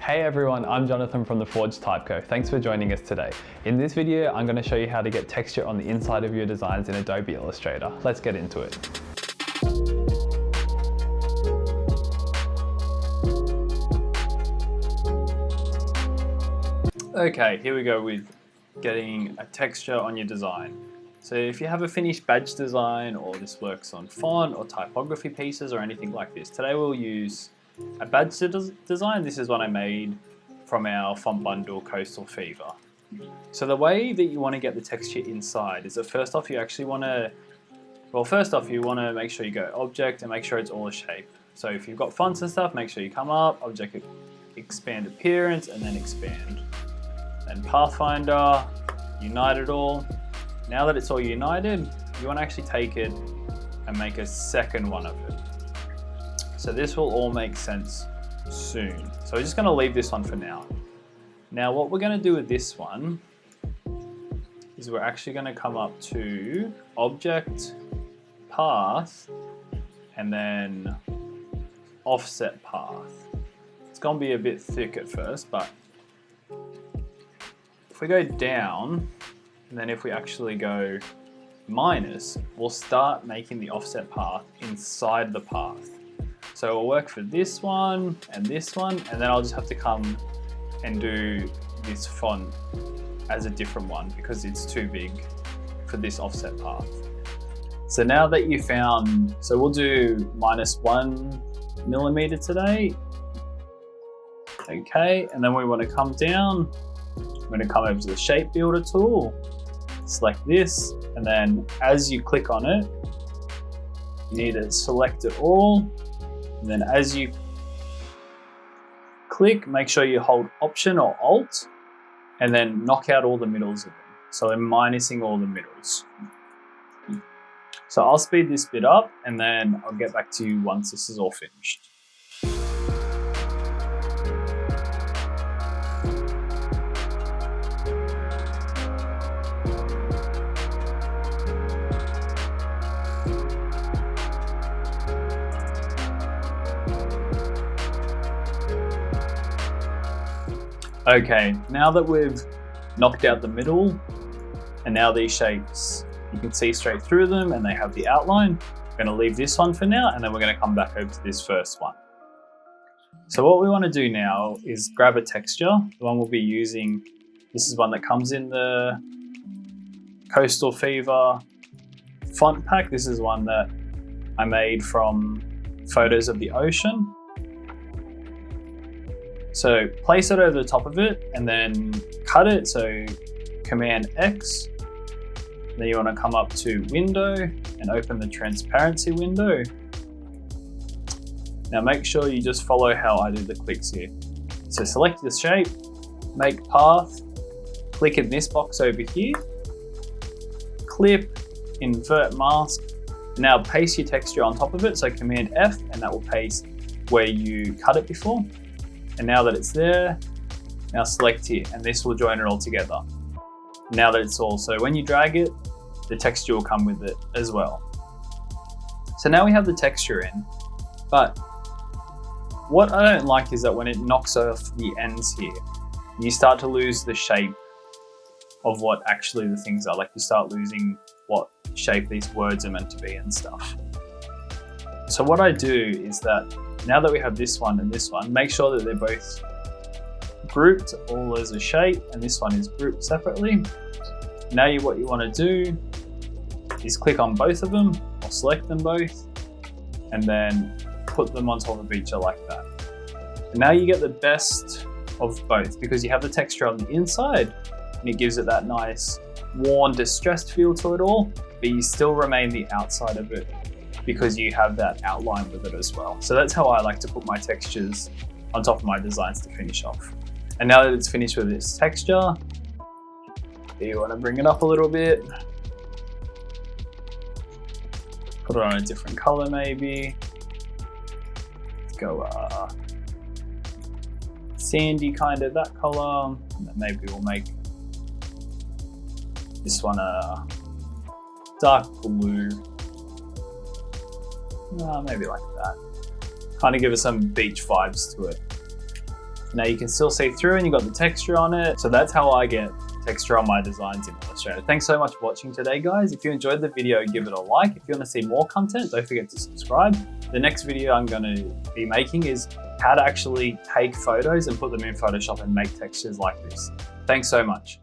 Hey everyone, I'm Jonathan from The Forge Typeco. Thanks for joining us today. In this video, I'm going to show you how to get texture on the inside of your designs in Adobe Illustrator. Let's get into it. Okay, here we go with getting a texture on your design. So if you have a finished badge design, or this works on font or typography pieces or anything like this, today we'll use a badge design. This is one I made from our font bundle Coastal Fever. So the way that you want to get the texture inside is that first off you want to make sure you go object and make sure it's all a shape. So if you've got fonts and stuff, make sure you come up, object, expand appearance, and then expand. Then Pathfinder, unite it all. Now that it's all united, you want to actually take it and make a second one of it. So this will all make sense soon. So we're just going to leave this one for now. Now what we're going to do with this one is we're actually going to come up to Object, Path, and then Offset Path. It's going to be a bit thick at first, but if we go down, and then if we actually go minus, we'll start making the offset path inside the path. So it'll work for this one, and then I'll just have to come and do this font as a different one because it's too big for this offset path. So now that you found, so we'll do -1 millimeter today. Okay, and then we want to come down. I'm going to come over to the shape builder tool, select this, and then as you click on it, you need to select it all. And then as you click, make sure you hold Option or Alt, and then knock out all the middles of them. So I'm minusing all the middles. So I'll speed this bit up, and then I'll get back to you once this is all finished. Okay, now that we've knocked out the middle, and now these shapes, you can see straight through them and they have the outline. I'm going to leave this one for now, and then we're going to come back over to this first one. So what we want to do now is grab a texture. The one we'll be using, this is one that comes in the Coastal Fever font pack. This is one that I made from photos of the ocean. So place it over the top of it and then cut it, so Command X. Then you want to come up to Window and open the transparency window. Now make sure you just follow how I do the clicks here. So select the shape, make path, click in this box over here, clip, invert mask. Now paste your texture on top of it, so Command F, and that will paste where you cut it before. And now that it's there, now select here, and this will join it all together. Now that it's all, so when you drag it, the texture will come with it as well. So now we have the texture in, but what I don't like is that when it knocks off the ends here, you start to lose the shape of what actually the things are. Like you start losing what shape these words are meant to be and stuff. So what I do is that now that we have this one and this one, make sure that they're both grouped all as a shape, and this one is grouped separately. Now what you want to do is click on both of them, or select them both, and then put them on top of each other like that. And now you get the best of both because you have the texture on the inside, and it gives it that nice, worn, distressed feel to it all, but you still remain the outside of it because you have that outline with it as well. So that's how I like to put my textures on top of my designs to finish off. And now that it's finished with this texture, you want to bring it up a little bit, put it on a different color maybe, go sandy kind of that color, and then maybe we'll make this one a dark blue. Maybe like that. Kind of give us some beach vibes to it. Now you can still see through and you've got the texture on it. So that's how I get texture on my designs in Illustrator. Thanks so much for watching today, guys. If you enjoyed the video, give it a like. If you want to see more content, don't forget to subscribe. The next video I'm going to be making is how to actually take photos and put them in Photoshop and make textures like this. Thanks so much.